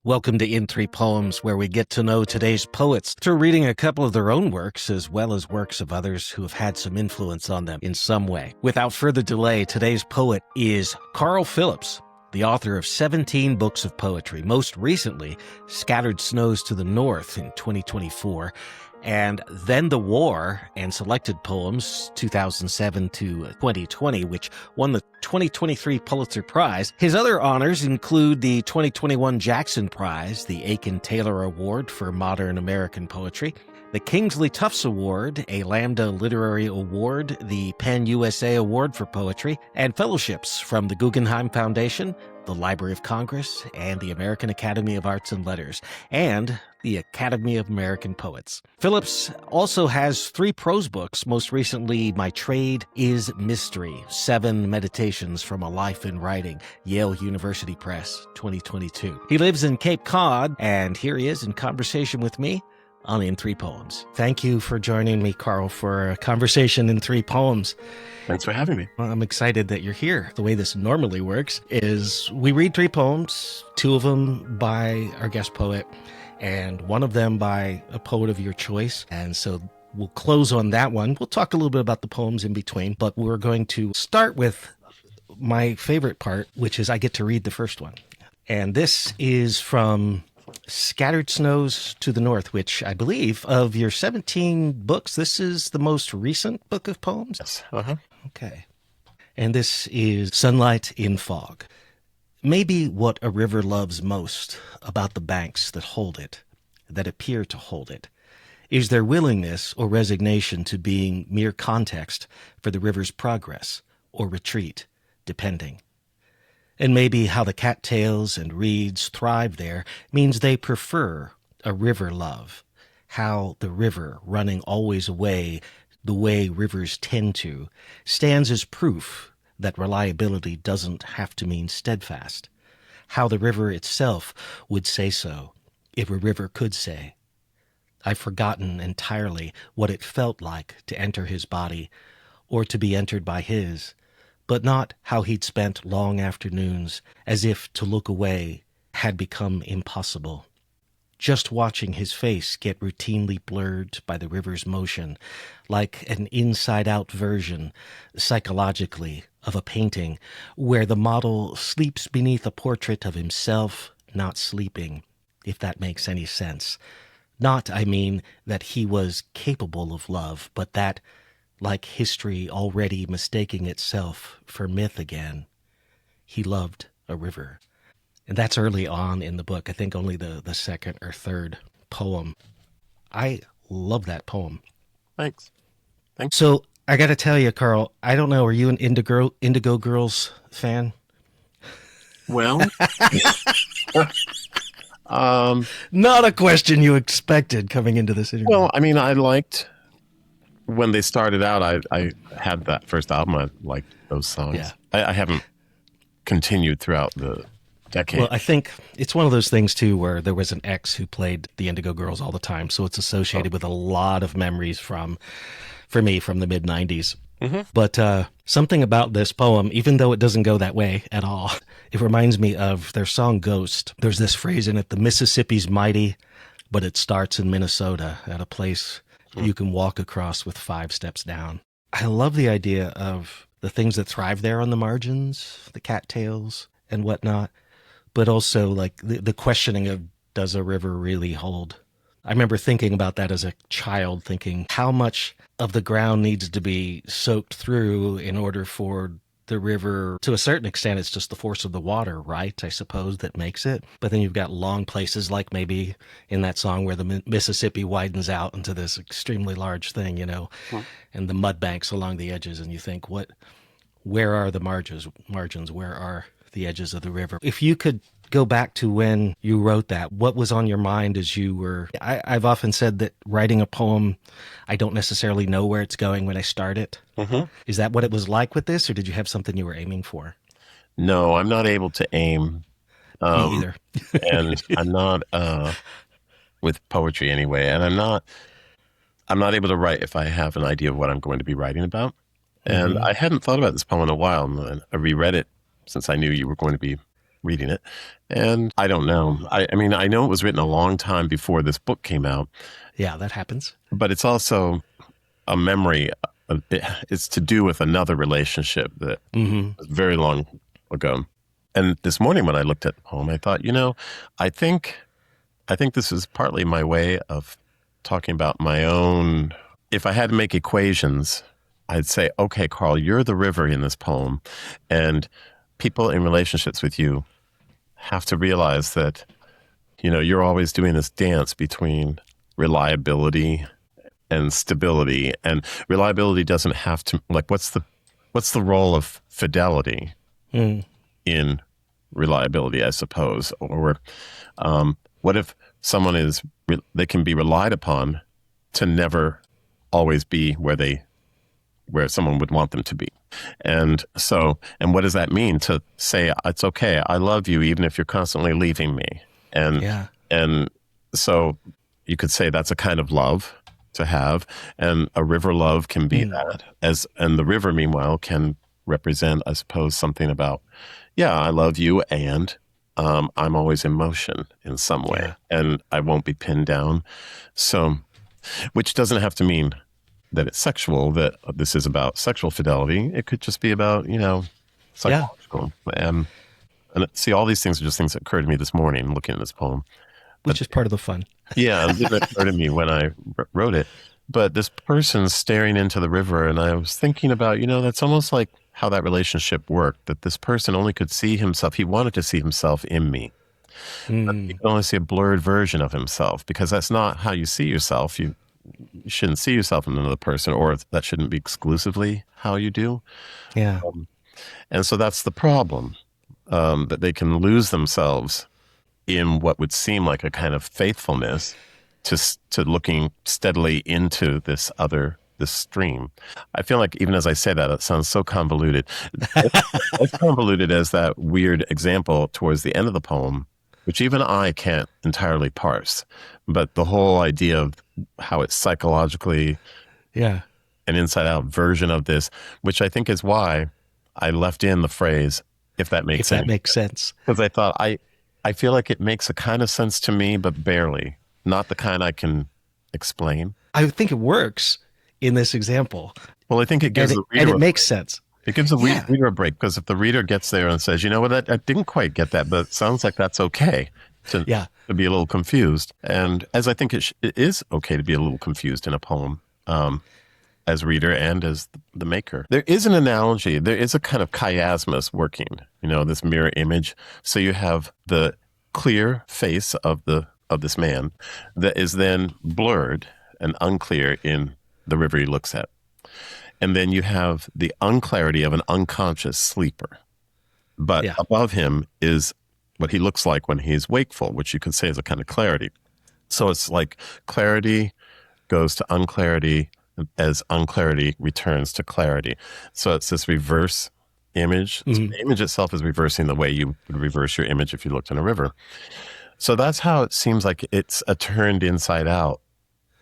Welcome to In Three Poems, where we get to know today's poets through reading a couple of their own works, as well as works of others who have had some influence on them in some way. Without further delay, today's poet is Carl Phillips, the author of 17 books of poetry, most recently Scattered Snows to the North in 2024, and Then the War and Selected Poems 2007 to 2020, which won the 2023 Pulitzer Prize. His other honors include the 2021 Jackson Prize, the Aiken Taylor Award for Modern American Poetry, the Kingsley Tufts Award, a Lambda Literary Award, the Penn USA Award for Poetry, and fellowships from the Guggenheim Foundation, the Library of Congress, and the American Academy of Arts and Letters, and the Academy of American Poets. Phillips also has 3 prose books, most recently My Trade is Mystery, 7 Meditations from a Life in Writing, Yale University Press, 2022. He lives in Cape Cod, and here he is in conversation with me on In Three Poems. Thank you for joining me, Carl, for a conversation in 3 poems. Thanks for having me. Well, I'm excited that you're here. The way this normally works is we read 3 poems, 2 of them by our guest poet, and 1 of them by a poet of your choice. And so we'll close on that one. We'll talk a little bit about the poems in between, but we're going to start with my favorite part, which is I get to read the first one. And this is from Scattered Snows to the North, which I believe of your 17 books, this is the most recent book of poems? Yes. Okay. And this is Sunlight in Fog. Maybe what a river loves most about the banks that hold it, that appear to hold it, is their willingness or resignation to being mere context for the river's progress or retreat, depending. And maybe how the cattails and reeds thrive there means they prefer a river love, how the river, running always away the way rivers tend to, stands as proof that reliability doesn't have to mean steadfast, how the river itself would say so, if a river could say. I've forgotten entirely what it felt like to enter his body, or to be entered by his, but not how he'd spent long afternoons as if to look away had become impossible. Just watching his face get routinely blurred by the river's motion, like an inside-out version, psychologically, of a painting where the model sleeps beneath a portrait of himself not sleeping, if that makes any sense. Not, I mean, that he was capable of love, but that, like history already mistaking itself for myth again, he loved a river. And that's early on in the book. I think only the second or third poem. I love that poem. Thanks. So I got to tell you, Carl, I don't know, are you an Indigo Girls fan? Well, not a question you expected coming into this interview. well, I mean, I liked when they started out. I had that first album. I liked those songs. Yeah. I haven't continued throughout the decade. Well, I think it's one of those things, too, where there was an ex who played the Indigo Girls all the time. So it's associated with a lot of memories for me, from the mid-'90s. Mm-hmm. But something about this poem, even though it doesn't go that way at all, it reminds me of their song Ghost. There's this phrase in it, the Mississippi's mighty, but it starts in Minnesota at a place you can walk across with 5 steps down. I love the idea of the things that thrive there on the margins, the cattails and whatnot, but also like the questioning of, does a river really hold? I remember thinking about that as a child, thinking how much of the ground needs to be soaked through in order for the river, to a certain extent, it's just the force of the water, right? I suppose that makes it. But then you've got long places like maybe in that song where the Mississippi widens out into this extremely large thing, and the mud banks along the edges. And you think, where are the margins? Where are the edges of the river? If you could go back to when you wrote that, what was on your mind as you were... I've often said that writing a poem, I don't necessarily know where it's going when I start it. Mm-hmm. Is that what it was like with this, or did you have something you were aiming for? No, I'm not able to aim. Me either. And I'm not, with poetry anyway, and I'm not able to write if I have an idea of what I'm going to be writing about. And I hadn't thought about this poem in a while, and I reread it since I knew you were going to be reading it. And I don't know. I mean, I know it was written a long time before this book came out, Yeah, that happens. but it's also a memory. It's to do with another relationship that was very long ago. And this morning when I looked at the poem, I thought, I think this is partly my way of talking about my own. If I had to make equations, I'd say, okay, Carl, you're the river in this poem, and people in relationships with you have to realize that, you're always doing this dance between reliability and stability. And reliability doesn't have to, like, what's the role of fidelity in reliability, I suppose? Or what if someone they can be relied upon to never always be where someone would want them to be? And what does that mean to say, it's okay, I love you, even if you're constantly leaving me? And so you could say that's a kind of love to have, and a river love can be that. And the river, meanwhile, can represent, I suppose, something about, I love you, and I'm always in motion in some way, and I won't be pinned down. So, which doesn't have to mean that it's sexual, that this is about sexual fidelity. It could just be about, psychological. And see, all these things are just things that occurred to me this morning looking at this poem. Which is part of the fun. Yeah, it didn't occur to me when I wrote it. But this person staring into the river, and I was thinking about, that's almost like how that relationship worked, that this person only could see himself. He wanted to see himself in me. But he could only see a blurred version of himself, because that's not how you see yourself. You shouldn't see yourself in another person, or that shouldn't be exclusively how you do. Yeah. And so that's the problem, that they can lose themselves in what would seem like a kind of faithfulness to looking steadily into this stream. I feel like even as I say that, it sounds so convoluted. As convoluted as that weird example towards the end of the poem, which even I can't entirely parse. But the whole idea of how it's psychologically an inside-out version of this, which I think is why I left in the phrase, if that makes sense. If that makes sense. Because I thought, I feel like it makes a kind of sense to me, but barely. Not the kind I can explain. I think it works in this example. Well, I think it gives the reader... And it makes sense. It gives the reader a break, because if the reader gets there and says, you know what, I didn't quite get that, but it sounds like that's okay to be a little confused. And as I think it is okay to be a little confused in a poem, as reader and as the maker. There is an analogy. There is a kind of chiasmus working, this mirror image. So you have the clear face of this man that is then blurred and unclear in the river he looks at. And then you have the unclarity of an unconscious sleeper. But above him is what he looks like when he's wakeful, which you could say is a kind of clarity. So it's like clarity goes to unclarity as unclarity returns to clarity. So it's this reverse image. The image itself is reversing the way you would reverse your image if you looked in a river. So that's how it seems like it's a turned inside out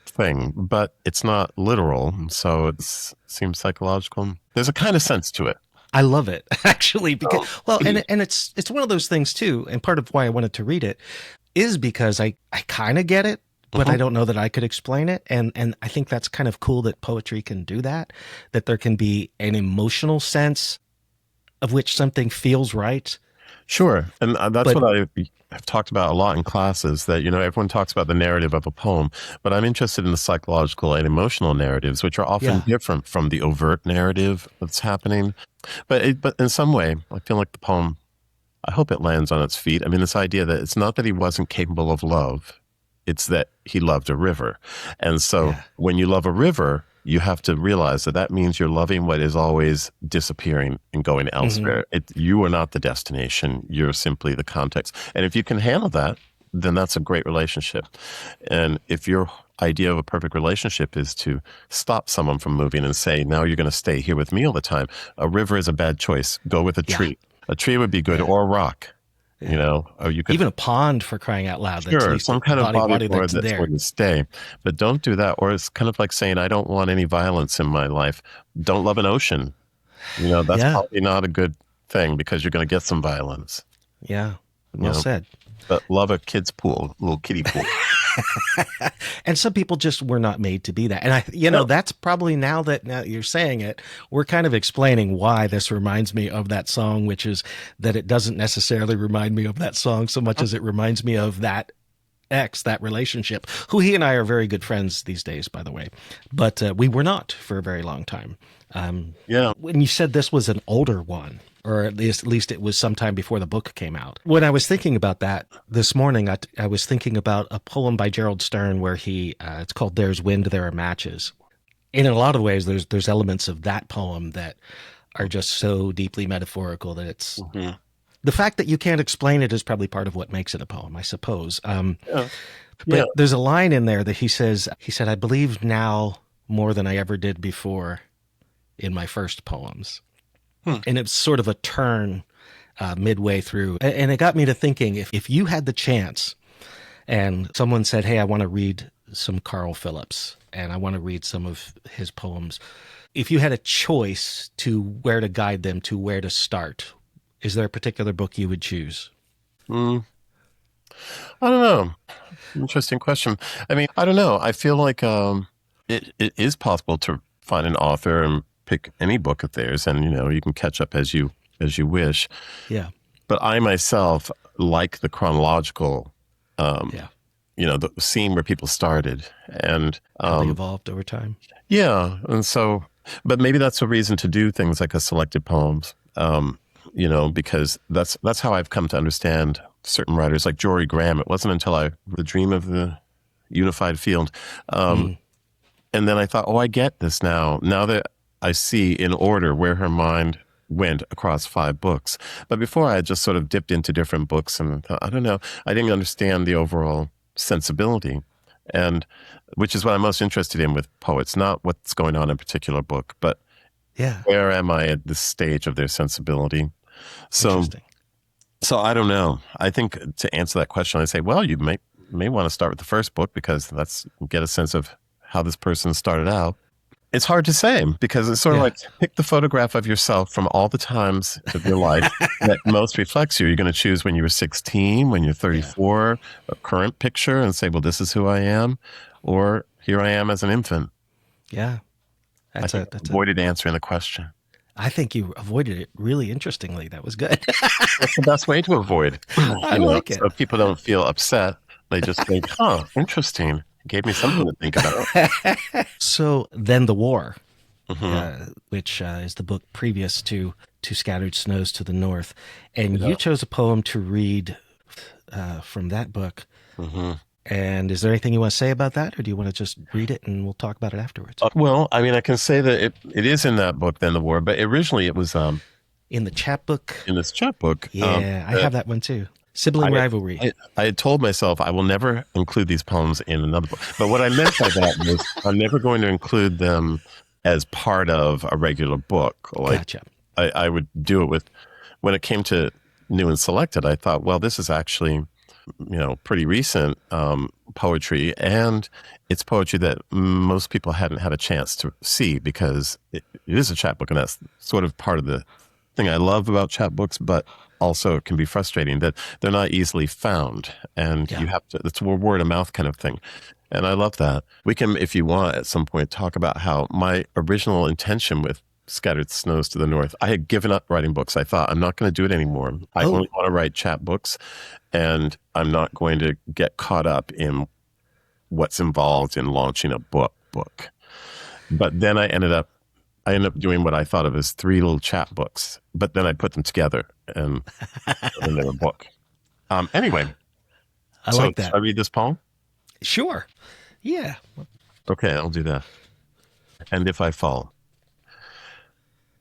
thing, but it's not literal. So it seems psychological. There's a kind of sense to it. I love it, actually, because and it's one of those things too. And part of why I wanted to read it is because I kind of get it, but I don't know that I could explain it. And I think that's kind of cool that poetry can do that there can be an emotional sense of which something feels right. Sure. And that's what I have talked about a lot in classes, that, everyone talks about the narrative of a poem, but I'm interested in the psychological and emotional narratives, which are often different from the overt narrative that's happening. But in some way, I feel like the poem, I hope it lands on its feet. I mean, this idea that it's not that he wasn't capable of love, it's that he loved a river. And so when you love a river, you have to realize that means you're loving what is always disappearing and going elsewhere. You are not the destination. You're simply the context. And if you can handle that, then that's a great relationship. And if your idea of a perfect relationship is to stop someone from moving and say, now you're going to stay here with me all the time, a river is a bad choice. Go with a tree. A tree would be good, or a rock. Or you could even a pond, for crying out loud. Sure, some kind of body that's where to stay. But don't do that. Or it's kind of like saying, I don't want any violence in my life. Don't love an ocean. That's probably not a good thing, because you're going to get some violence. Yeah. You Well know, said. but love a kid's pool, little kiddie pool. And some people just were not made to be that. And that's probably now that you're saying it, we're kind of explaining why this reminds me of that song, which is that it doesn't necessarily remind me of that song so much as it reminds me of that ex, that relationship, who he and I are very good friends these days, by the way. But we were not for a very long time. Yeah. When you said this was an older one, or at least it was sometime before the book came out. When I was thinking about that this morning, I was thinking about a poem by Gerald Stern where it's called "There's Wind, There Are Matches." And in a lot of ways, there's elements of that poem that are just so deeply metaphorical that it's the fact that you can't explain it is probably part of what makes it a poem, I suppose. But there's a line in there that he said, "I believe now more than I ever did before in my first poems." And it's sort of a turn midway through. And it got me to thinking, if you had the chance and someone said, "Hey, I want to read some Carl Phillips and I want to read some of his poems," if you had a choice to where to guide them, to where to start, is there a particular book you would choose? I don't know. Interesting question. I mean, I don't know. I feel like it is possible to find an author and pick any book of theirs, and you can catch up as you wish. Yeah. But I myself like the chronological, the scene where people started, and how they evolved over time. Yeah, and so, but maybe that's a reason to do things like a selected poems. Because that's how I've come to understand certain writers, like Jory Graham. It wasn't until the dream of the unified field, and then I thought, oh, I get this now. Now that I see in order where her mind went across 5 books. But before I had just sort of dipped into different books and thought, I don't know, I didn't understand the overall sensibility, and which is what I'm most interested in with poets, not what's going on in a particular book, but where am I at this stage of their sensibility? So I don't know. I think to answer that question, I say, well, you may want to start with the first book because get a sense of how this person started out. It's hard to say because it's sort of like pick the photograph of yourself from all the times of your life that most reflects you. You're going to choose when you were 16, when you're 34, a current picture and say, well, this is who I am, or here I am as an infant. Yeah. I avoided answering the question. I think you avoided it really interestingly. That was good. That's the best way to avoid. I like it. So people don't feel upset. They just think, interesting. Gave me something to think about. So then The War, which is the book previous to Scattered Snows to the North. And you chose a poem to read from that book. And is there anything you want to say about that, or do you want to just read it and we'll talk about it afterwards? Well, I mean, I can say that it is in that book, Then the War, but originally it was... in the chapbook? In this chapbook. Yeah, I have that one too. Sibling rivalry. I had told myself I will never include these poems in another book. But what I meant by that was I'm never going to include them as part of a regular book. Like, gotcha. I would do it when it came to New and Selected, I thought, well, this is actually, pretty recent poetry. And it's poetry that most people hadn't had a chance to see because it is a chapbook. And that's sort of part of the thing I love about chapbooks, but also it can be frustrating that they're not easily found, and you have to, it's a word of mouth kind of thing. And I love that. We can, if you want, at some point talk about how my original intention with Scattered Snows to the North, I had given up writing books. I thought, I'm not going to do it anymore. I only want to write chapbooks, and I'm not going to get caught up in what's involved in launching a book. But then I ended up doing what I thought of as 3 little chapbooks, but then I put them together and then they were a book. Anyway. I like that. Should I read this poem? Sure. Yeah. Okay, I'll do that. And If I Fall.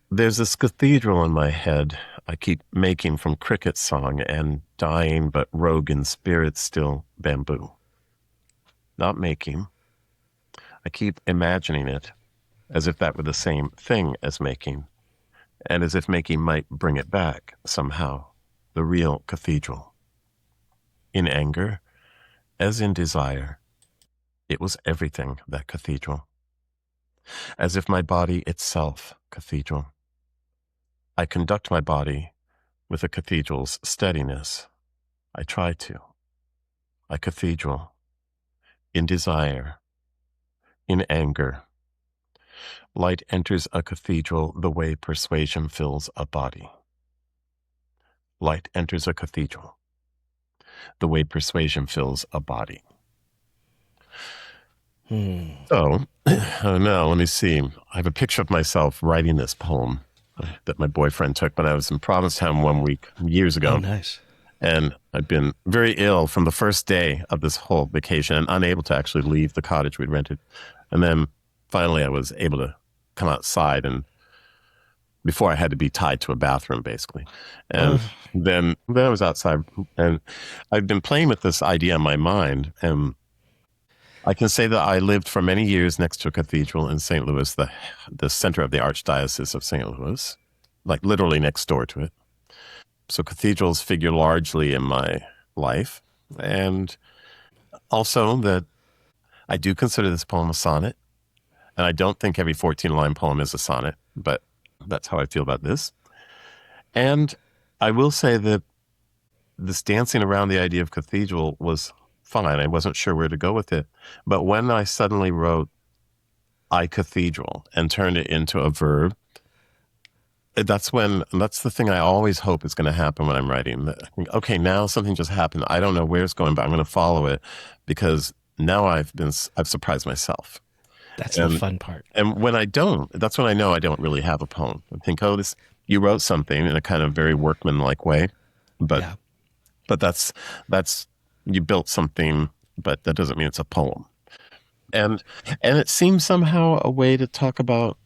There's this cathedral in my head I keep making from cricket song and dying but rogue in spirit still bamboo. Not making. I keep imagining it as if that were the same thing as making, and as if making might bring it back somehow, the real cathedral. In anger, as in desire, it was everything, that cathedral. As if my body itself, cathedral. I conduct my body with a cathedral's steadiness. I try to. A cathedral. In desire. In anger. Light enters a cathedral the way persuasion fills a body. Light enters a cathedral the way persuasion fills a body. So, now let me see. I have a picture of myself writing this poem that my boyfriend took when I was in Provincetown one week years ago. Oh, nice. And I'd been very ill from the first day of this whole vacation and unable to actually leave the cottage we'd rented. And then finally I was able to come outside, and before I had to be tied to a bathroom, basically. And then I was outside, and I've been playing with this idea in my mind. And I can say that I lived for many years next to a cathedral in St. Louis, the center of the Archdiocese of St. Louis, like literally next door to it. So cathedrals figure largely in my life. And also that I do consider this poem a sonnet. And I don't think every 14-line poem is a sonnet, but that's how I feel about this. And I will say that this dancing around the idea of cathedral was fine. I wasn't sure where to go with it. But when I suddenly wrote I cathedral and turned it into a verb, that's the thing I always hope is going to happen when I'm writing. Okay, now something just happened. I don't know where it's going, but I'm going to follow it because now I've surprised myself. That's the fun part. And when I don't, that's when I know I don't really have a poem. I think, you wrote something in a kind of very workmanlike way, but that's you built something, but that doesn't mean it's a poem. And it seems somehow a way to talk about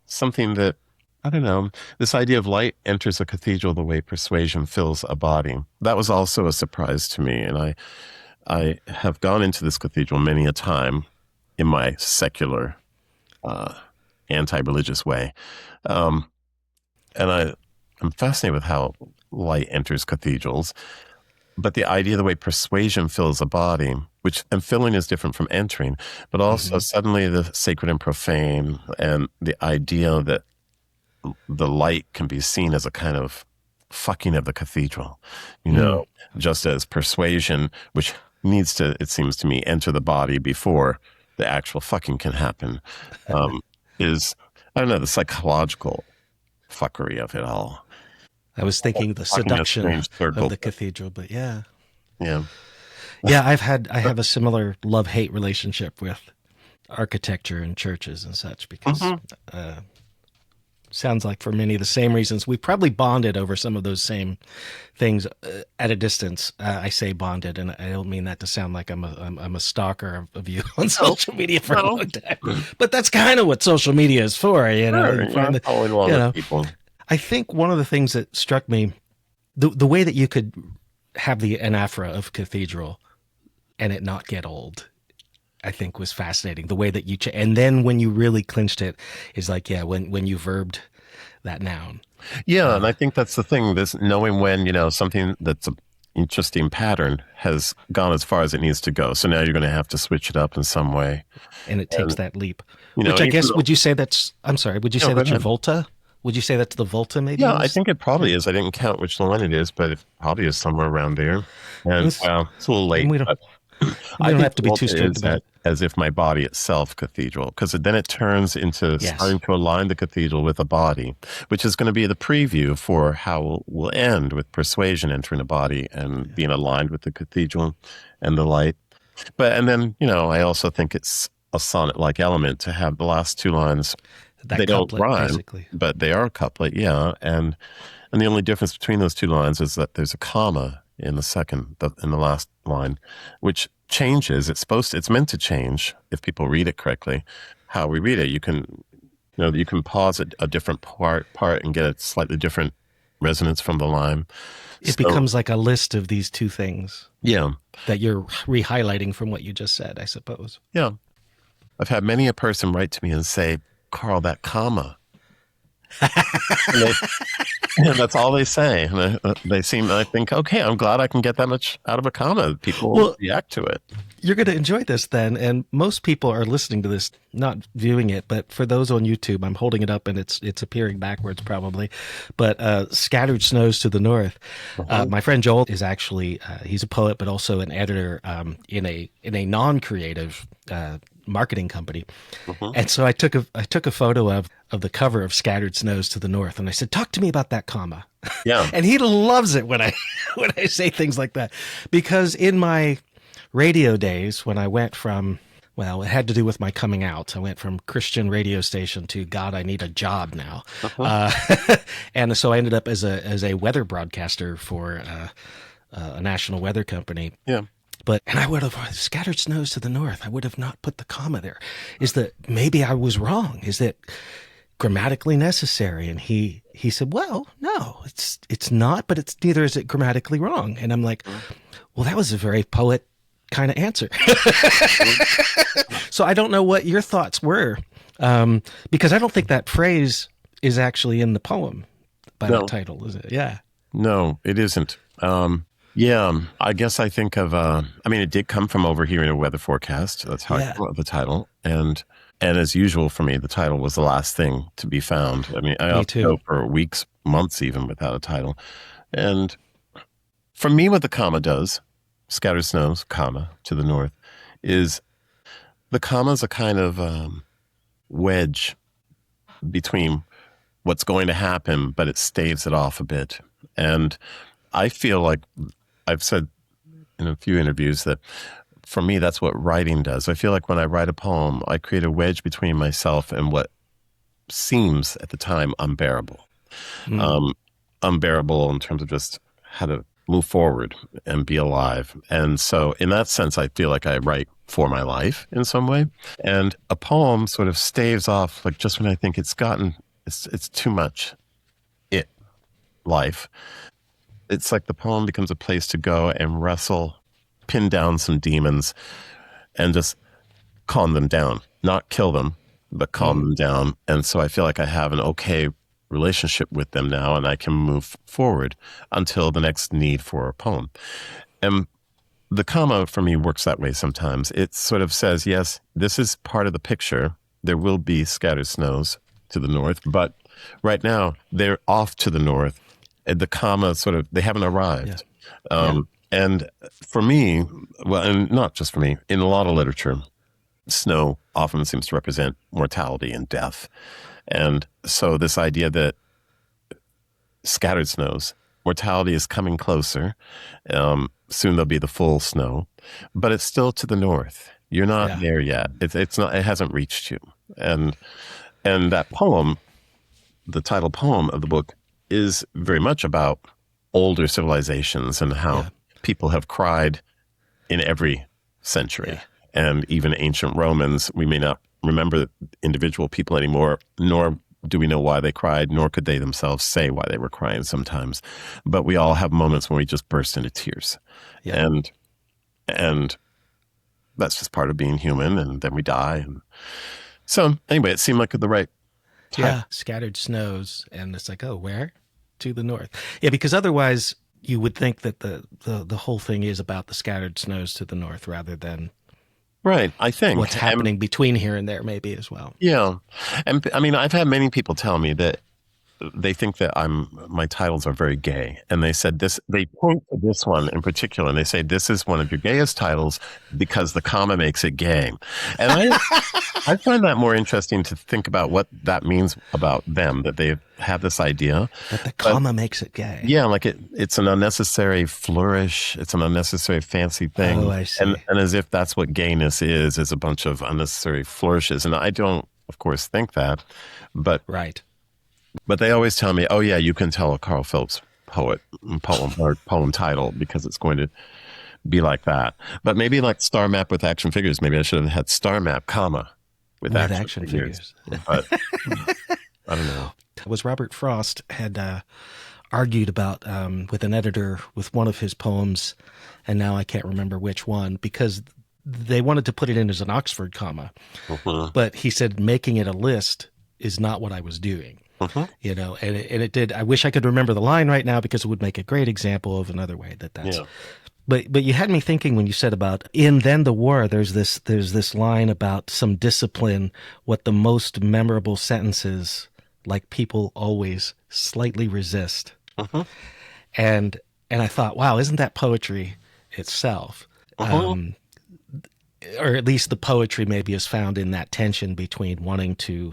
something that, I don't know, this idea of light enters a cathedral the way persuasion fills a body. That was also a surprise to me. And I have gone into this cathedral many a time in my secular, anti-religious way. And I'm fascinated with how light enters cathedrals. But the idea of the way persuasion fills a body, and filling is different from entering, but also suddenly the sacred and profane, and the idea that the light can be seen as a kind of fucking of the cathedral, just as persuasion, which needs to, it seems to me, enter the body before the actual fucking can happen, is, I don't know, the psychological fuckery of it all. I was thinking the seduction of the cathedral, but yeah. Yeah. Yeah, I have a similar love-hate relationship with architecture and churches and such because sounds like for many of the same reasons we probably bonded over some of those same things at a distance. I say bonded, and I don't mean that to sound like I'm a stalker of you on social media for a long time, but that's kind of what social media is for, People. I think one of the things that struck me, the way that you could have the anaphora of cathedral and it not get old, I think was fascinating. The way that you, and then when you really clinched it is like, when you verbed that noun. Yeah. And I think that's the thing, this knowing when, something that's an interesting pattern has gone as far as it needs to go. So now you're going to have to switch it up in some way. And it takes that leap, which I guess, would you say that's your Volta? Would you say that's the Volta, maybe? Yeah, I think it probably is. I didn't count which line it is, but it probably is somewhere around there. And it's a little late. We don't have to be too strict about it. As if my body itself cathedral, because then it turns into starting to align the cathedral with a body, which is going to be the preview for how we'll end with persuasion entering a body and being aligned with the cathedral and the light. And then, I also think it's a sonnet-like element to have the last two lines. They don't rhyme, basically. But they are a couplet, yeah. And the only difference between those two lines is that there's a comma in the last line, which changes. It's meant to change if people read it correctly. How we read it, you can pause a different part and get a slightly different resonance from the line. It becomes like a list of these two things. Yeah, that you're re-highlighting from what you just said, I suppose. Yeah, I've had many a person write to me and say, Carl, that comma. And that's all they say. And I think, okay, I'm glad I can get that much out of a comma. People react to it. You're going to enjoy this then. And most people are listening to this, not viewing it, but for those on YouTube, I'm holding it up and it's appearing backwards probably. But Scattered Snows to the North. My friend Joel is actually, he's a poet, but also an editor in a non-creative marketing company. And so I took a photo of the cover of Scattered Snows to the North. And I said, talk to me about that comma. Yeah. And he loves it when I say things like that, because in my radio days, when I went from, well, it had to do with my coming out. I went from Christian radio station to God, I need a job now. And so I ended up as a weather broadcaster for a national weather company. Yeah. And I would have Scattered Snows to the North. I would have not put the comma there. Is that maybe I was wrong? Is that grammatically necessary? And he said, well, no, it's not, but it's neither is it grammatically wrong. And I'm like, well, that was a very poet kind of answer. So I don't know what your thoughts were, because I don't think that phrase is actually in the poem by the title, is it? Yeah. No, it isn't. Yeah, I guess I think of, it did come from overhearing a weather forecast. That's how I wrote the title. And as usual for me, the title was the last thing to be found. I mean, I often go for weeks, months even without a title. And for me, what the comma does, Scattered Snows, comma, to the north, is the comma is a kind of wedge between what's going to happen, but it staves it off a bit. And I feel like I've said in a few interviews that for me, that's what writing does. I feel like when I write a poem, I create a wedge between myself and what seems at the time unbearable. Unbearable in terms of just how to move forward and be alive. And so in that sense, I feel like I write for my life in some way. And a poem sort of staves off, like just when I think it's too much life. It's like the poem becomes a place to go and wrestle, pin down some demons and just calm them down, not kill them, but calm them down. And so I feel like I have an okay relationship with them now, and I can move forward until the next need for a poem. And the comma for me works that way sometimes. It sort of says, yes, this is part of the picture. There will be scattered snows to the north, but right now they're off to the north. The comma they haven't arrived. And for me, well, and not just for me, in a lot of literature, snow often seems to represent mortality and death. And so this idea that scattered snows, mortality is coming closer. Soon there'll be the full snow, but it's still to the north. You're not there yet. It's not. It hasn't reached you. And that poem, the title poem of the book, is very much about older civilizations and how people have cried in every century. And even ancient Romans, we may not remember individual people anymore, nor do we know why they cried, nor could they themselves say why they were crying sometimes. But we all have moments when we just burst into tears. And that's just part of being human, and then we die. And so anyway, it seemed like the right time. Yeah, Scattered Snows. And it's like, oh, where? To the north. Yeah, because otherwise you would think that the whole thing is about the scattered snows to the north rather than right. I think what's happening between here and there maybe as well. Yeah. And I mean, I've had many people tell me that they think that my titles are very gay. And they said they point to this one in particular, and they say, this is one of your gayest titles because the comma makes it gay. And I find that more interesting to think about what that means about them, that they have this idea. That the comma makes it gay. Yeah, like it's an unnecessary flourish. It's an unnecessary fancy thing. Oh, I see. And as if that's what gayness is a bunch of unnecessary flourishes. And I don't, of course, think that. But right. But they always tell me, oh, yeah, you can tell a Carl Phillips poem or poem title because it's going to be like that. But maybe like Star Map with Action Figures. Maybe I should have had Star Map, comma, with action figures. But I don't know. It was Robert Frost had argued about with an editor with one of his poems, and now I can't remember which one, because they wanted to put it in as an Oxford comma. But he said making it a list is not what I was doing. You know, and it did. I wish I could remember the line right now because it would make a great example of another way that's. But you had me thinking when you said about in Then the War, there's this line about some discipline, what the most memorable sentences, like people always slightly resist. Uh-huh. And I thought, wow, isn't that poetry itself? Uh-huh. Or at least the poetry maybe is found in that tension between wanting to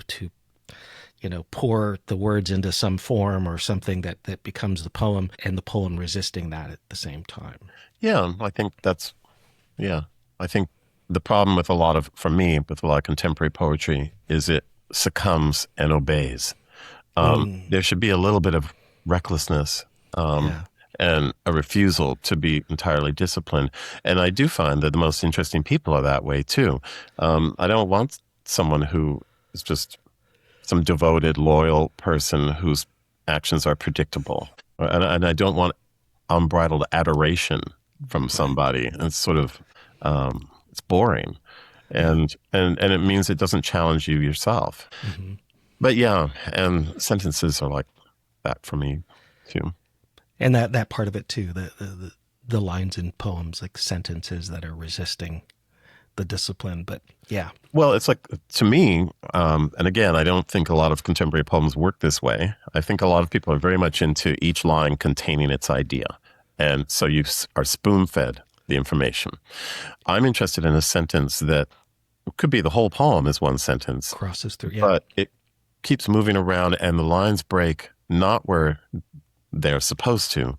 pour the words into some form or something that becomes the poem, and the poem resisting that at the same time. Yeah, I think I think the problem with for me, with a lot of contemporary poetry is it succumbs and obeys. There should be a little bit of recklessness, Yeah. and a refusal to be entirely disciplined. And I do find that the most interesting people are that way too. I don't want someone who is just some devoted, loyal person whose actions are predictable. And I don't want unbridled adoration from somebody. It's sort of, it's boring. And it means it doesn't challenge you yourself. Mm-hmm. But yeah, and sentences are like that for me too. And that part of it too, the lines in poems, like sentences that are resisting the discipline. But yeah. Well, it's like, to me, and again, I don't think a lot of contemporary poems work this way. I think a lot of people are very much into each line containing its idea. And so you are spoon-fed the information. I'm interested in a sentence that could be the whole poem is one sentence. Crosses through, yeah. But it keeps moving around and the lines break not where they're supposed to,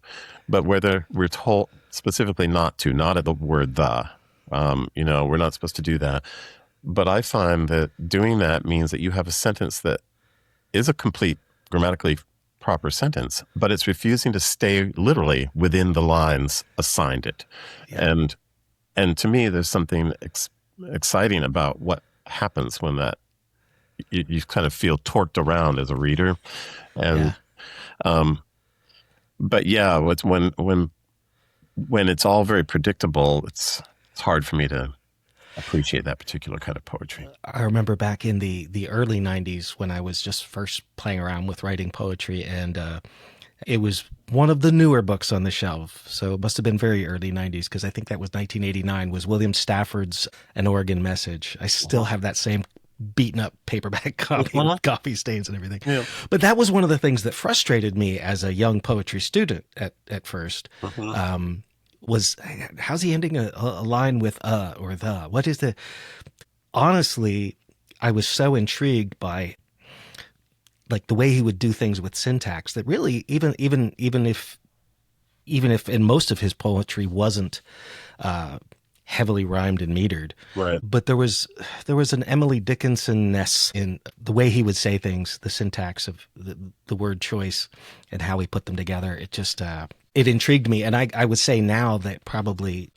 but where we're told specifically not at the word the. We're not supposed to do that. But I find that doing that means that you have a sentence that is a complete grammatically proper sentence, but it's refusing to stay literally within the lines assigned it. Yeah. And to me, there's something exciting about what happens when that you kind of feel torqued around as a reader. And but yeah, it's when it's all very predictable, it's hard for me to appreciate that particular kind of poetry. I remember back in the early 90s when I was just first playing around with writing poetry, and it was one of the newer books on the shelf. So it must have been very early 90s, because I think that was 1989, was William Stafford's An Oregon Message. I still have that same beaten up paperback copy with coffee stains and everything. Yeah. But that was one of the things that frustrated me as a young poetry student at first. Was how's he ending a line with or the? What is the? Honestly, I was so intrigued by like the way he would do things with syntax that really even if in most of his poetry wasn't heavily rhymed and metered, right? But there was an Emily Dickinson-ness in the way he would say things, the syntax of the word choice and how he put them together. It just it intrigued me. And I would say now that probably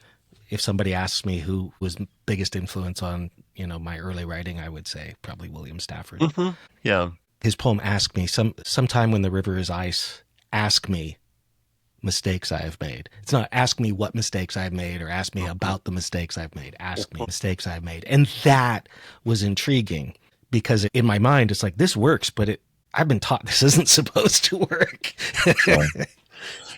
if somebody asks me who was biggest influence on, my early writing, I would say probably William Stafford. Mm-hmm. Yeah. His poem, Ask Me, sometime when the river is ice, ask me mistakes I have made. It's not ask me what mistakes I've made or ask me about the mistakes I've made. Ask me mistakes I've made. And that was intriguing because in my mind, it's like, this works, but I've been taught this isn't supposed to work.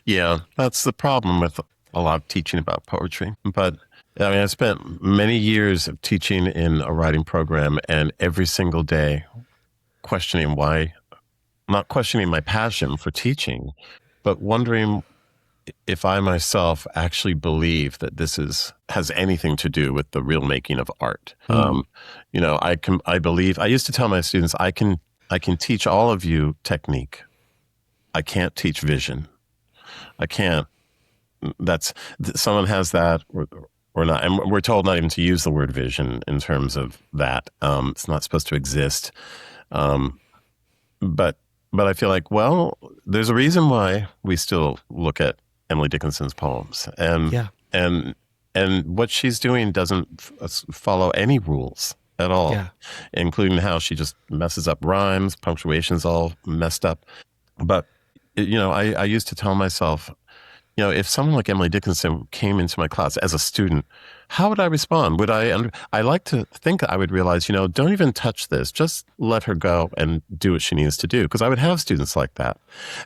Yeah, that's the problem with a lot of teaching about poetry. But I mean, I spent many years of teaching in a writing program, and every single day not questioning my passion for teaching, but wondering if I myself actually believe that this has anything to do with the real making of art. I believe, I used to tell my students, I can teach all of you technique. I can't teach vision. I can't. Someone has that or not. And we're told not even to use the word vision in terms of that. It's not supposed to exist. But I feel like, well, there's a reason why we still look at Emily Dickinson's poems. And what she's doing doesn't follow any rules at all, including how she just messes up rhymes, punctuation's all messed up. But I used to tell myself, if someone like Emily Dickinson came into my class as a student, how would I respond? I like to think I would realize, don't even touch this. Just let her go and do what she needs to do. Because I would have students like that.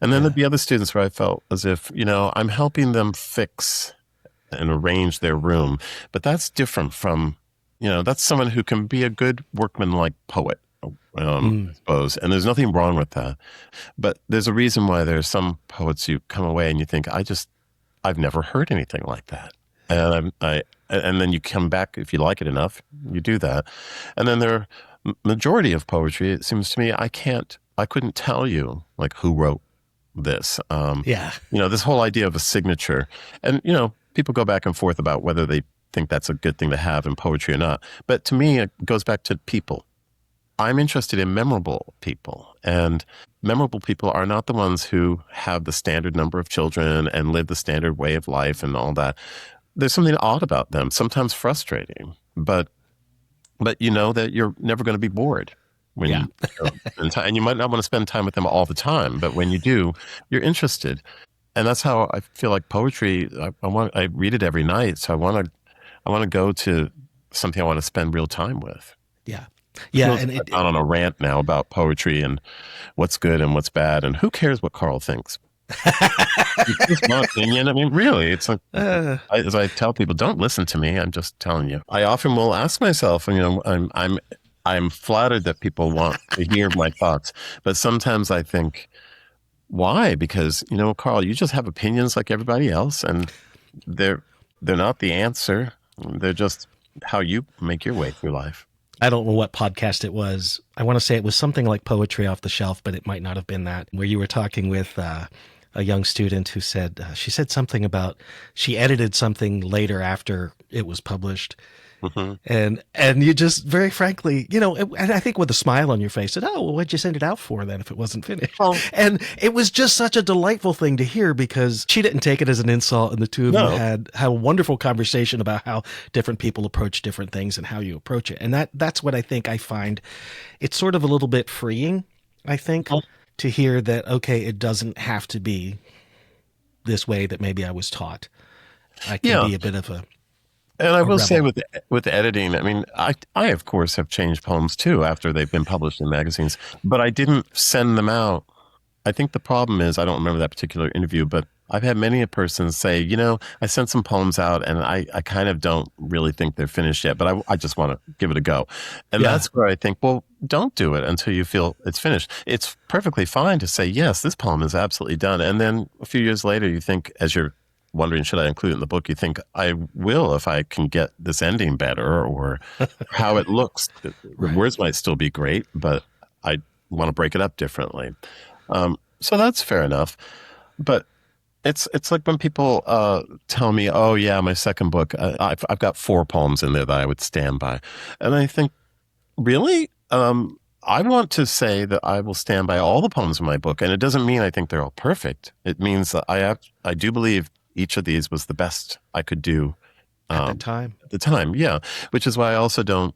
And then there'd be other students where I felt as if, I'm helping them fix and arrange their room. But that's different from, that's someone who can be a good workmanlike poet, I suppose. And there's nothing wrong with that. But there's a reason why there's some poets you come away and you think, I've never heard anything like that. And then you come back, if you like it enough, you do that. And then there are majority of poetry, it seems to me, I couldn't tell you like who wrote this. This whole idea of a signature, and people go back and forth about whether they think that's a good thing to have in poetry or not. But to me, it goes back to people. I'm interested in memorable people, and memorable people are not the ones who have the standard number of children and live the standard way of life and all that. There's something odd about them, sometimes frustrating, but you know that you're never going to be bored when and you might not want to spend time with them all the time, but when you do, you're interested. And that's how I feel like poetry. I read it every night, so I want to go to something I want to spend real time with. Yeah, and I'm on a rant now about poetry and what's good and what's bad, and who cares what Carl thinks? It's just my opinion. I mean, really, it's like as I tell people, don't listen to me. I'm just telling you. I often will ask myself, I'm flattered that people want to hear my thoughts, but sometimes I think, why? Because Carl, you just have opinions like everybody else, and they're not the answer. They're just how you make your way through life. I don't know what podcast it was. I want to say it was something like Poetry Off the Shelf, but it might not have been that, where you were talking with a young student who said, she said something about, she edited something later after it was published. Mm-hmm. And you just very frankly, and I think with a smile on your face said, oh, well, what'd you send it out for then if it wasn't finished? Oh. And it was just such a delightful thing to hear, because she didn't take it as an insult, and the two of you had a wonderful conversation about how different people approach different things and how you approach it. And that's what I think I find. It's sort of a little bit freeing, I think, to hear that, okay, it doesn't have to be this way that maybe I was taught. I can be a bit of a And I will say with editing, I mean, I of course have changed poems too after they've been published in magazines, but I didn't send them out. I think the problem is, I don't remember that particular interview, but I've had many a person say, I sent some poems out and I kind of don't really think they're finished yet, but I just want to give it a go. And that's where I think, well, don't do it until you feel it's finished. It's perfectly fine to say, yes, this poem is absolutely done. And then a few years later, you think, as you're wondering, should I include it in the book? You think, I will if I can get this ending better, or how it looks. The words might still be great, but I want to break it up differently. So that's fair enough. But it's like when people tell me, oh yeah, my second book, I've got 4 poems in there that I would stand by. And I think, really? I want to say that I will stand by all the poems in my book. And it doesn't mean I think they're all perfect. It means that I do believe each of these was the best I could do at the time. At the time, yeah. Which is why I also don't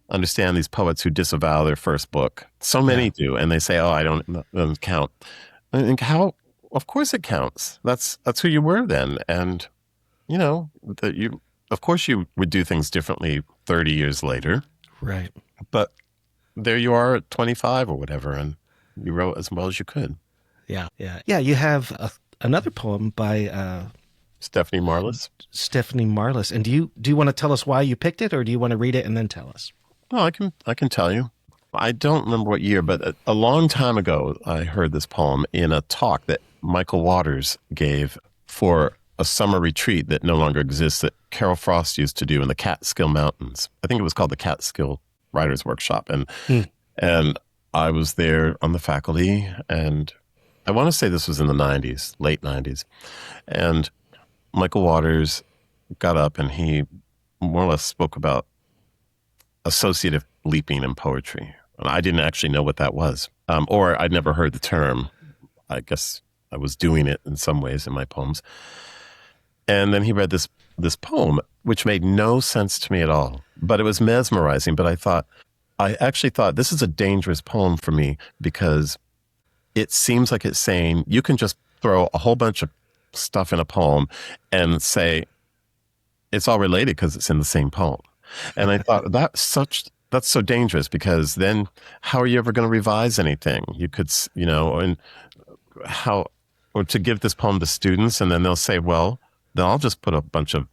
understand these poets who disavow their first book. So many do, and they say, "Oh, I don't count." I think, how? Of course it counts. That's who you were then, and that you. Of course, you would do things differently 30 years later, right? But there you are at 25 or whatever, and you wrote as well as you could. Yeah. You have another poem by Stefanie Marlis. Stefanie Marlis. And do you want to tell us why you picked it, or do you want to read it and then tell us? No, I can tell you. I don't remember what year, but a long time ago, I heard this poem in a talk that Michael Waters gave for a summer retreat that no longer exists, that Carol Frost used to do in the Catskill Mountains. I think it was called the Catskill Writers Workshop. And I was there on the faculty, and I want to say this was in the 90s, late 90s. And Michael Waters got up and he more or less spoke about associative leaping in poetry. And I didn't actually know what that was, or I'd never heard the term. I guess I was doing it in some ways in my poems. And then he read this poem, which made no sense to me at all, but it was mesmerizing. But I actually thought this is a dangerous poem for me, because it seems like it's saying you can just throw a whole bunch of stuff in a poem and say it's all related because it's in the same poem. And I thought that's so dangerous, because then how are you ever going to revise anything? You could, or to give this poem to students, and then they'll say, well, then I'll just put a bunch of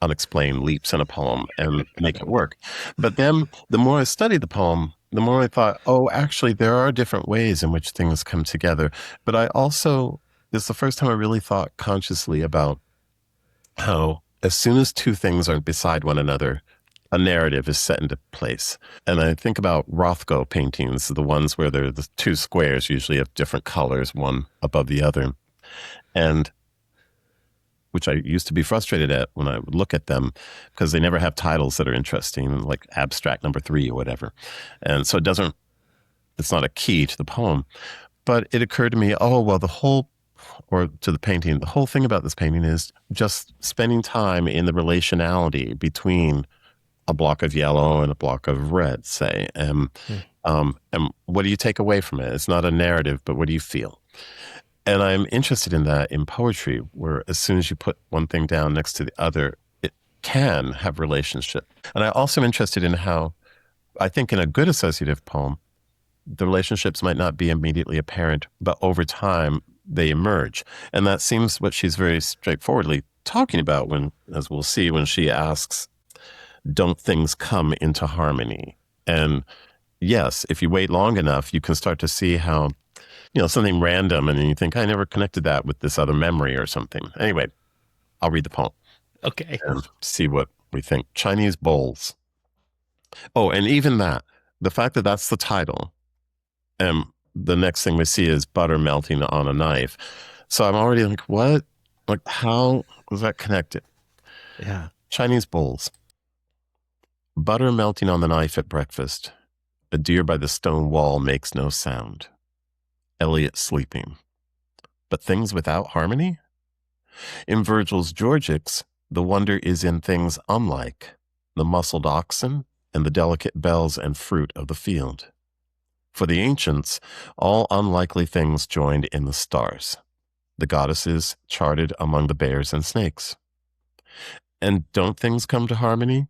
unexplained leaps in a poem and make it work. But then the more I studied the poem, the more I thought, oh, actually, there are different ways in which things come together. But I also, this is the first time I really thought consciously about how as soon as two things are beside one another, a narrative is set into place. And I think about Rothko paintings, the ones where they're the two squares usually have different colors, one above the other. And which I used to be frustrated at when I would look at them because they never have titles that are interesting, like abstract number 3 or whatever. And so it's not a key to the poem. But it occurred to me, the whole thing about this painting is just spending time in the relationality between a block of yellow and a block of red, say. And what do you take away from it? It's not a narrative, but what do you feel? And I'm interested in that in poetry, where as soon as you put one thing down next to the other, it can have relationship. And I'm also interested in how, I think in a good associative poem, the relationships might not be immediately apparent, but over time they emerge. And that seems what she's very straightforwardly talking about when, as we'll see, when she asks, don't things come into harmony? And yes, if you wait long enough, you can start to see how, something random, and then you think, I never connected that with this other memory or something. Anyway, I'll read the poem. Okay. And see what we think. Chinese bowls. Oh, and even that, the fact that that's the title, and the next thing we see is butter melting on a knife. So I'm already like, what? Like, how was that connected? Yeah. Chinese bowls. Butter melting on the knife at breakfast. A deer by the stone wall makes no sound. Eliot sleeping. But things without harmony? In Virgil's Georgics, the wonder is in things unlike, the muscled oxen and the delicate bells and fruit of the field. For the ancients, all unlikely things joined in the stars, the goddesses charted among the bears and snakes. And don't things come to harmony?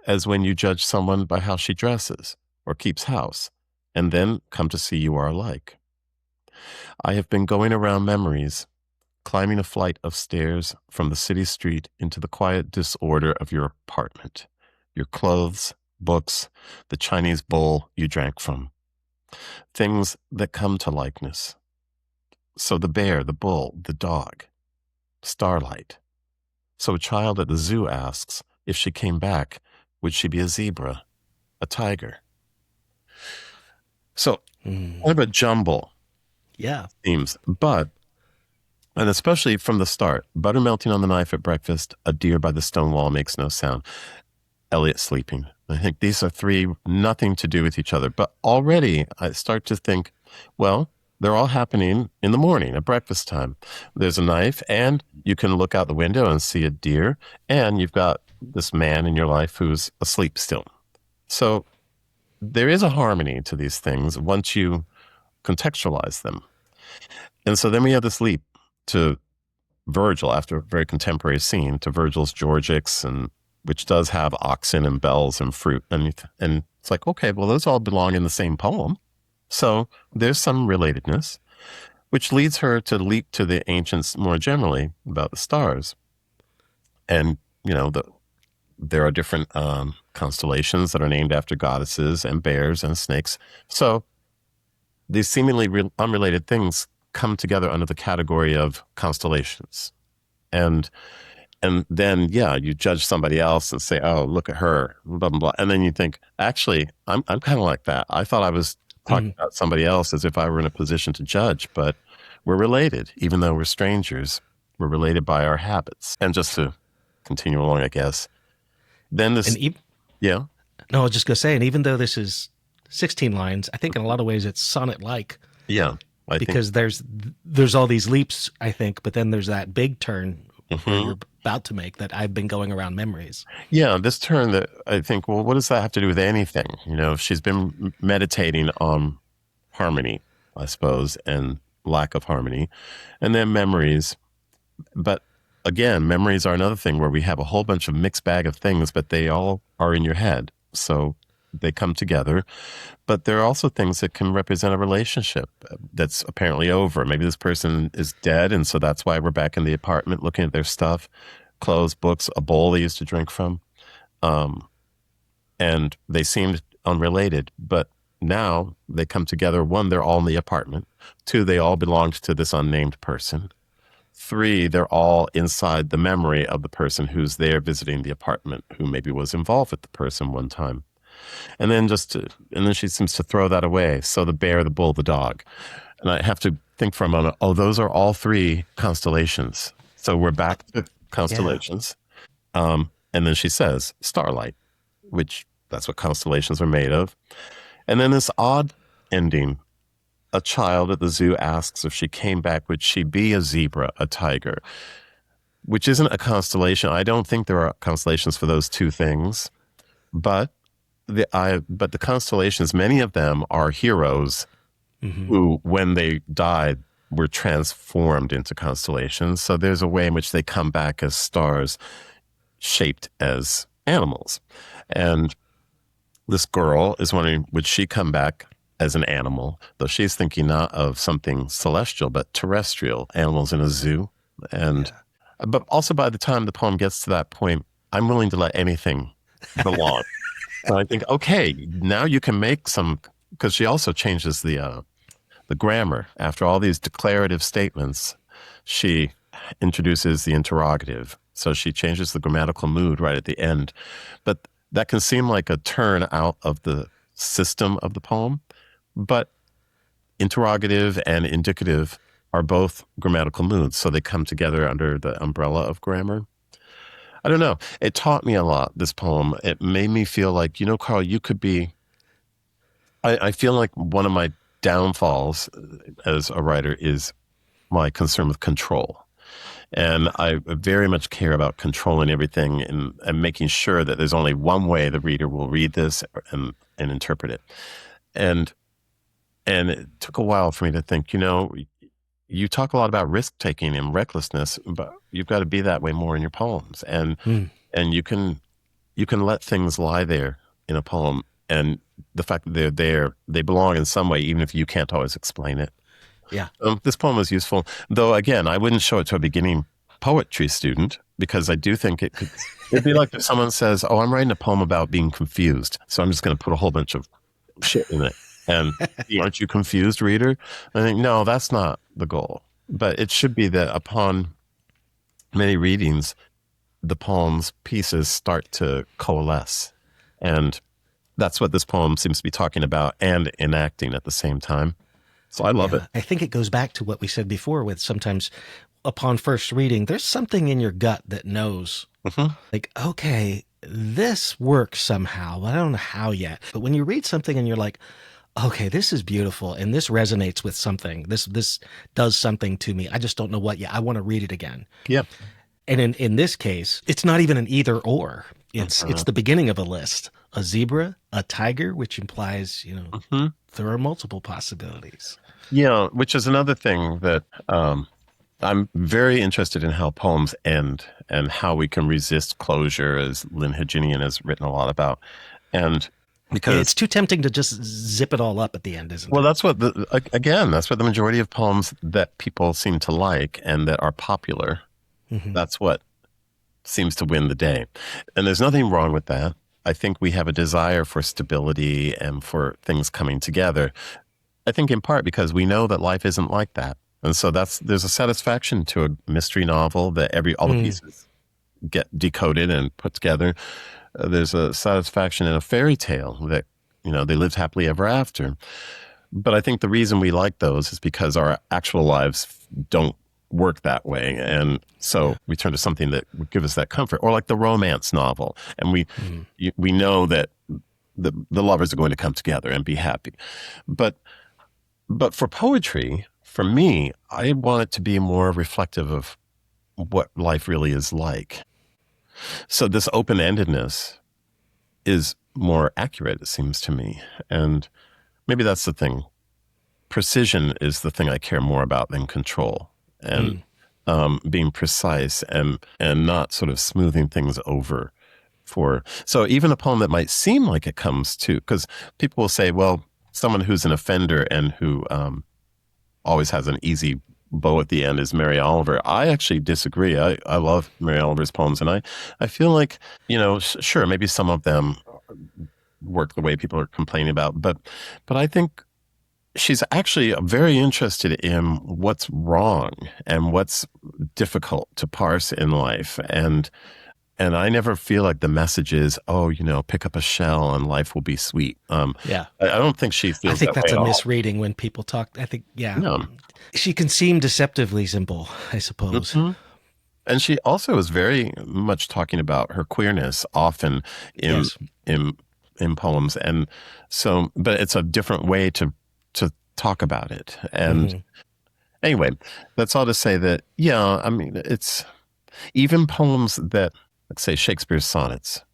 As when you judge someone by how she dresses or keeps house, and then come to see you are alike. I have been going around memories, climbing a flight of stairs from the city street into the quiet disorder of your apartment, your clothes, books, the Chinese bowl you drank from. Things that come to likeness. So the bear, the bull, the dog, starlight. So a child at the zoo asks, if she came back, would she be a zebra, a tiger? So kind of a jumble. Yeah. Themes, and especially from the start, butter melting on the knife at breakfast, a deer by the stone wall makes no sound, Eliot sleeping. I think these are three, nothing to do with each other. But already I start to think, well, they're all happening in the morning at breakfast time. There's a knife, and you can look out the window and see a deer, and you've got this man in your life who's asleep still. So there is a harmony to these things once you contextualize them. And so then we have this leap to Virgil, after a very contemporary scene, to Virgil's Georgics, and which does have oxen and bells and fruit. And it's like, okay, well, those all belong in the same poem. So there's some relatedness, which leads her to leap to the ancients more generally about the stars. And, there are different constellations that are named after goddesses and bears and snakes. So these seemingly unrelated things come together under the category of constellations. And then, you judge somebody else and say, oh, look at her, blah, blah, blah. And then you think, actually, I'm kind of like that. I thought I was talking about somebody else as if I were in a position to judge, but we're related. Even though we're strangers, we're related by our habits. And just to continue along, I guess, then this, No, I was just going to say, and even though this is 16 lines, I think in a lot of ways it's sonnet-like. Yeah. Because there's all these leaps, I think, but then there's that big turn where you're about to make that I've been going around memories. Yeah, this turn that I think, well, what does that have to do with anything? She's been meditating on harmony, I suppose, and lack of harmony, and then memories. But again, memories are another thing where we have a whole bunch of mixed bag of things, but they all are in your head. So they come together. But there are also things that can represent a relationship that's apparently over. Maybe this person is dead, and so that's why we're back in the apartment looking at their stuff, clothes, books, a bowl they used to drink from. And they seemed unrelated, but now they come together. One, they're all in the apartment. Two, they all belonged to this unnamed person. Three, they're all inside the memory of the person who's there visiting the apartment, who maybe was involved with the person one time. And then she seems to throw that away. So the bear, the bull, the dog. And I have to think for a moment, oh, those are all three constellations. So we're back to constellations. Yeah. And then she says starlight, which that's what constellations are made of. And then this odd ending. A child at the zoo asks if she came back, would she be a zebra, a tiger? Which isn't a constellation. I don't think there are constellations for those two things. But the constellations, many of them are heroes who, when they died, were transformed into constellations. So there's a way in which they come back as stars shaped as animals. And this girl is wondering, would she come back as an animal? Though she's thinking not of something celestial, but terrestrial, animals in a zoo. And but also by the time the poem gets to that point, I'm willing to let anything belong. So I think, okay, now you can make some, because she also changes the grammar. After all these declarative statements, she introduces the interrogative. So she changes the grammatical mood right at the end. But that can seem like a turn out of the system of the poem. But interrogative and indicative are both grammatical moods. So they come together under the umbrella of grammar. I don't know. It taught me a lot, this poem. It made me feel like, Carl, you could be... I feel like one of my downfalls as a writer is my concern with control. And I very much care about controlling everything and making sure that there's only one way the reader will read this and interpret it. And it took a while for me to think, you talk a lot about risk-taking and recklessness, but you've got to be that way more in your poems. And you can let things lie there in a poem, and the fact that they're there, they belong in some way, even if you can't always explain it. Yeah. This poem was useful, though, again, I wouldn't show it to a beginning poetry student, because I do think it'd be like if someone says, oh, I'm writing a poem about being confused, so I'm just going to put a whole bunch of shit in it. And aren't you confused, reader? I think, no, that's not the goal. But it should be that upon many readings, the poem's pieces start to coalesce. And that's what this poem seems to be talking about and enacting at the same time. So I love it. I think it goes back to what we said before with sometimes upon first reading, there's something in your gut that knows, like, okay, this works somehow. I don't know how yet. But when you read something and you're like, okay, this is beautiful and this resonates with something. This does something to me. I just don't know what yet. I want to read it again. Yep. And in this case, it's not even an either or. It's the beginning of a list. A zebra, a tiger, which implies, there are multiple possibilities. Yeah, which is another thing that I'm very interested in, how poems end and how we can resist closure, as Lynn Haginian has written a lot about. And because it's too tempting to just zip it all up at the end, isn't it? Well, that's what that's what the majority of poems that people seem to like and that are popular. That's what seems to win the day. And there's nothing wrong with that. I think we have a desire for stability and for things coming together. I think in part because we know that life isn't like that. And so there's a satisfaction to a mystery novel that all the pieces get decoded and put together. There's a satisfaction in a fairy tale that, they lived happily ever after. But I think the reason we like those is because our actual lives don't work that way. And so we turn to something that would give us that comfort, or like the romance novel. And we know that the lovers are going to come together and be happy. But for poetry, for me, I want it to be more reflective of what life really is like. So this open-endedness is more accurate, it seems to me. And maybe that's the thing. Precision is the thing I care more about than control. And being precise and not sort of smoothing things over for. So even a poem that might seem like it comes to, because people will say, well, someone who's an offender and who always has an easy bow at the end is Mary Oliver. I actually disagree. I love Mary Oliver's poems, and I feel like, sure, maybe some of them work the way people are complaining about, but I think she's actually very interested in what's wrong and what's difficult to parse in life. And I never feel like the message is, pick up a shell and life will be sweet. Yeah. I don't think she feels I think that that's way a at misreading when people talk. I think, yeah. No. She can seem deceptively simple, I suppose. Mm-hmm. And she also is very much talking about her queerness often in poems. And so, but it's a different way to talk about it. And anyway, that's all to say that, I mean, it's even poems that, let's say Shakespeare's sonnets.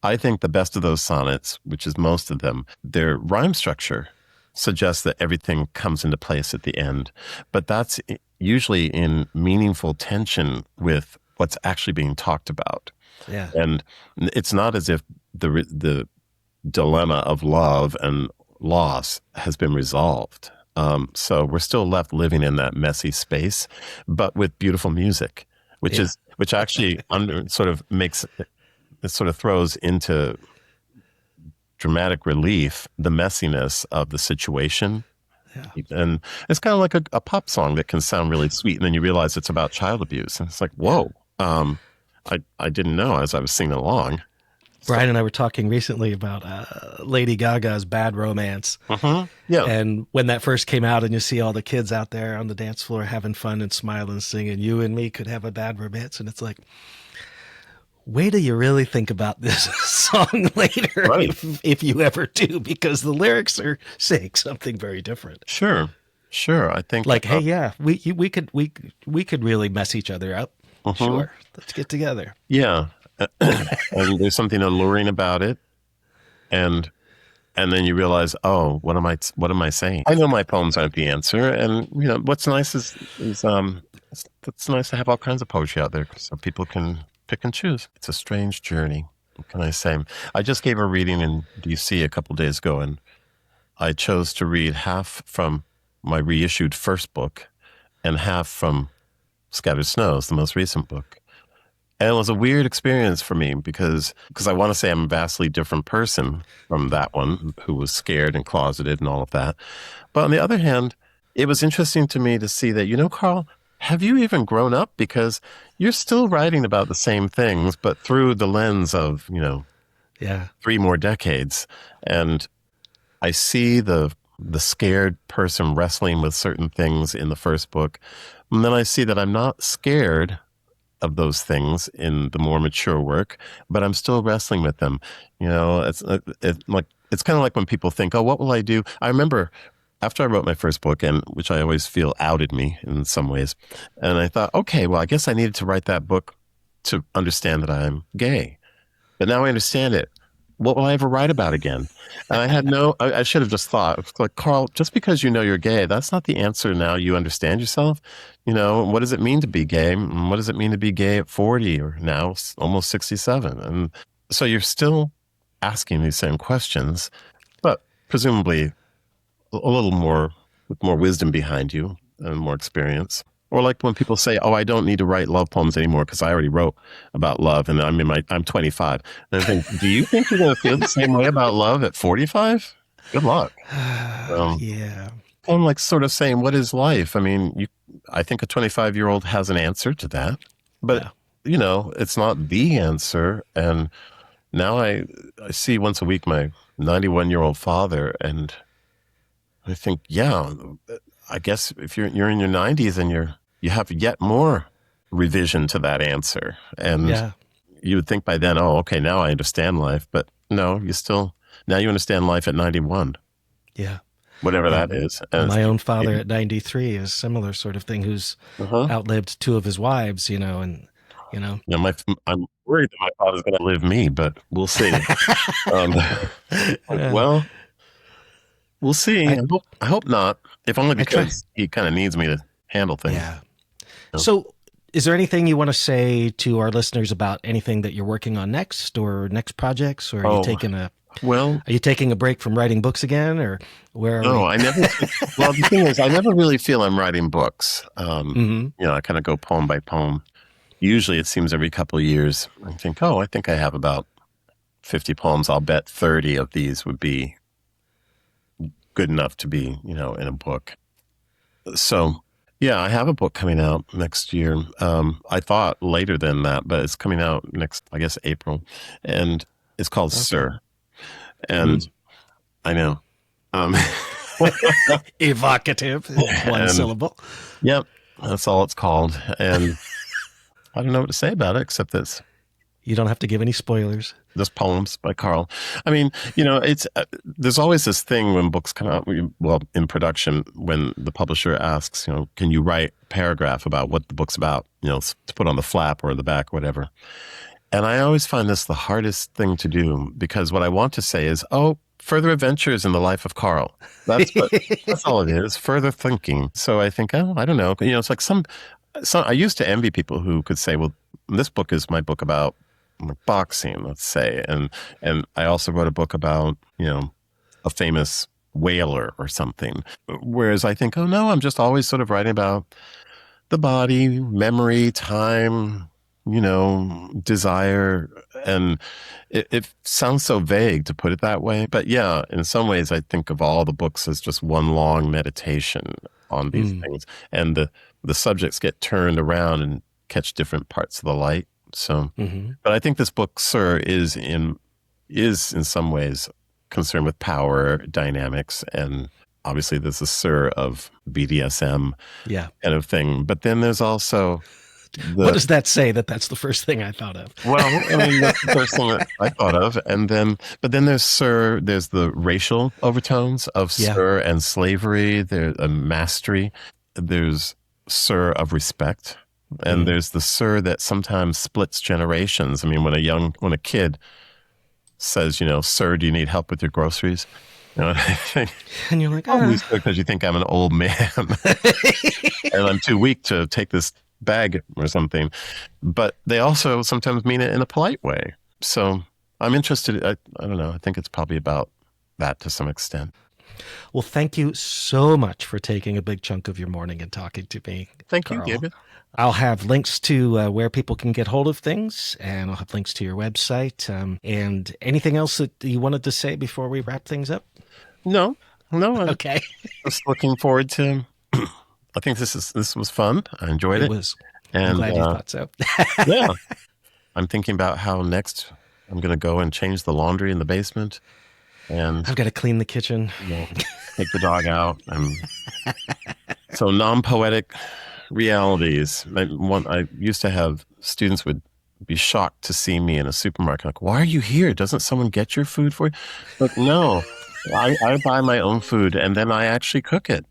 I think the best of those sonnets, which is most of them, their rhyme structure suggests that everything comes into place at the end. But that's usually in meaningful tension with what's actually being talked about. Yeah. And it's not as if the dilemma of love and loss has been resolved. So we're still left living in that messy space, but with beautiful music, which actually sort of throws into dramatic relief the messiness of the situation. Yeah. And it's kind of like a pop song that can sound really sweet, and then you realize it's about child abuse, and it's like, whoa, I didn't know as I was singing along. Brian and I were talking recently about Lady Gaga's Bad Romance. Yeah. And when that first came out and you see all the kids out there on the dance floor having fun and smiling, singing, "You and Me Could Have a Bad Romance." And it's like, wait till you really think about this song later, right. if you ever do, because the lyrics are saying something very different. Sure. I think like, hey, yeah, we could really mess each other up. Sure, let's get together. Yeah. And there's something alluring about it, and then you realize, oh, what am I saying? I know my poems aren't the answer, and what's nice is it's nice to have all kinds of poetry out there so people can pick and choose. It's a strange journey. What can I say? I just gave a reading in DC a couple days ago, and I chose to read half from my reissued first book and half from Scattered Snows, the most recent book. And it was a weird experience for me because I want to say I'm a vastly different person from that one who was scared and closeted and all of that. But on the other hand, it was interesting to me to see that, Carl, have you even grown up? Because you're still writing about the same things, but through the lens of, 3 more decades. And I see the scared person wrestling with certain things in the first book. And then I see that I'm not scared of those things in the more mature work, but I'm still wrestling with them. It's kind of like when people think, oh, what will I do? I remember after I wrote my first book, and which I always feel outed me in some ways, and I thought, okay, well, I guess I needed to write that book to understand that I'm gay. But now I understand it. What will I ever write about again? And I had I should have just thought, like, Carl, just because you know you're gay, that's not the answer. Now you understand yourself. What does it mean to be gay? And what does it mean to be gay at 40 or now almost 67? And so you're still asking these same questions, but presumably a little more, with more wisdom behind you and more experience. Or like when people say, oh, I don't need to write love poems anymore because I already wrote about love and I'm 25. And I think, do you think you're going to feel the same way about love at 45? Good luck. Yeah. I'm like sort of saying, what is life? I mean, I think a 25-year-old has an answer to that, but it's not the answer. And now I see once a week my 91-year-old father, and I think, I guess if you're in your 90s and you have yet more revision to that answer, and you would think by then, oh, okay, now I understand life. But no, now you understand life at 91. Yeah. Whatever that is. And my own father at 93 is a similar sort of thing, who's outlived 2 of his wives, and I'm worried that my father's going to outlive me, but we'll see. Well, we'll see. I hope not. If only because he kind of needs me to handle things. Yeah. So Is there anything you want to say to our listeners about anything that you're working on next or next projects? Or are you taking a break from writing books again, or where are we? I never. Well, the thing is, I never really feel I'm writing books. I kind of go poem by poem. Usually it seems every couple of years I think, I think I have about 50 poems. I'll bet 30 of these would be good enough to be, in a book. So, yeah, I have a book coming out next year. I thought later than that, but it's coming out next, I guess, April. And it's called Sir. And I know. Evocative, one syllable. Yep, that's all it's called. And I don't know what to say about it, except this. You don't have to give any spoilers. Just poems by Carl. I mean, it's there's always this thing when books come out, in production, when the publisher asks, can you write a paragraph about what the book's about, to put on the flap or the back, whatever. And I always find this the hardest thing to do, because what I want to say is, further adventures in the life of Carl. That's all it is, further thinking. So I think, I don't know. It's like some I used to envy people who could say, well, this book is my book about boxing, let's say. And I also wrote a book about, a famous whaler or something. Whereas I think, no, I'm just always sort of writing about the body, memory, time, desire. And it sounds so vague to put it that way. But yeah, in some ways, I think of all the books as just one long meditation on these things. And the subjects get turned around and catch different parts of the light. So, but I think this book, Sir, is in some ways concerned with power dynamics, and obviously there's a Sir of BDSM kind of thing. But then there's also what does that say? That's the first thing I thought of. Well, I mean, that's the first thing that I thought of, but then there's Sir. There's the racial overtones of Sir and slavery. There's a mastery. There's Sir of respect. And there's the Sir that sometimes splits generations. I mean, when a kid says, Sir, do you need help with your groceries? And you're like, because you think I'm an old man and I'm too weak to take this bag or something. But they also sometimes mean it in a polite way. So I'm interested. I don't know. I think it's probably about that to some extent. Well, thank you so much for taking a big chunk of your morning and talking to me. Thank Carl. you, David. I'll have links to where people can get hold of things, and I'll have links to your website. And anything else that you wanted to say before we wrap things up? No. Okay. Just looking forward to. I think this was fun. I enjoyed it. It was. And, I'm glad you thought so. Yeah. I'm thinking about how next I'm going to go and change the laundry in the basement. And I've got to clean the kitchen. Take the dog out. So non-poetic realities. I used to have students would be shocked to see me in a supermarket. Like, why are you here? Doesn't someone get your food for you? But no, I buy my own food and then I actually cook it.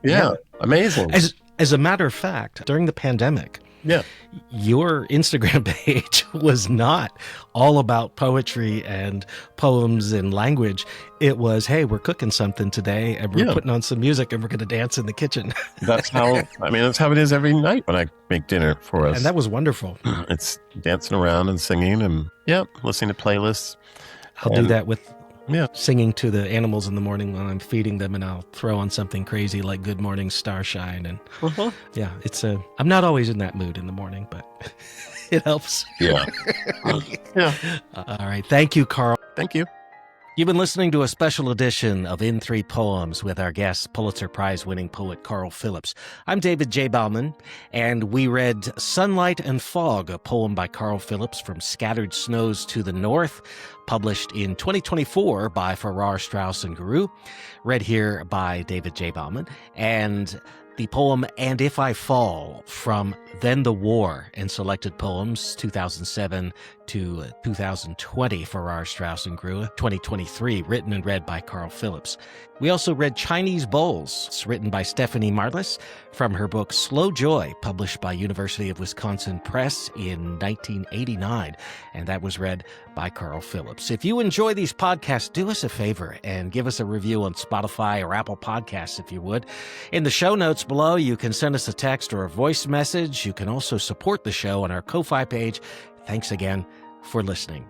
Yeah. Amazing. As a matter of fact, during the pandemic, your Instagram page was not all about poetry and poems and language. It was, hey, we're cooking something today and we're putting on some music and we're going to dance in the kitchen. That's how it is every night when I make dinner for us. And that was wonderful. It's dancing around and singing and listening to playlists. I'll do that with singing to the animals in the morning when I'm feeding them, and I'll throw on something crazy like Good Morning Starshine. And I'm not always in that mood in the morning, but it helps. Yeah. All right. Thank you, Carl. Thank you. You've been listening to a special edition of In Three Poems with our guest, Pulitzer Prize winning poet Carl Phillips. I'm David J. Bauman, and we read Sunlight and Fog, a poem by Carl Phillips from Scattered Snows to the North, published in 2024 by Farrar, Straus and Giroux, read here by David J. Bauman, and the poem And If I Fall from Then the War and Selected Poems, 2007 to 2020, Farrar, Straus and Giroux, 2023, written and read by Carl Phillips. We also read Chinese Bowls, it's written by Stefanie Marlis from her book Slow Joy, published by University of Wisconsin Press in 1989, and that was read by Carl Phillips. If you enjoy these podcasts, do us a favor and give us a review on Spotify or Apple Podcasts, if you would. In the show notes below. You can send us a text or a voice message. You can also support the show on our Ko-Fi page. Thanks again for listening.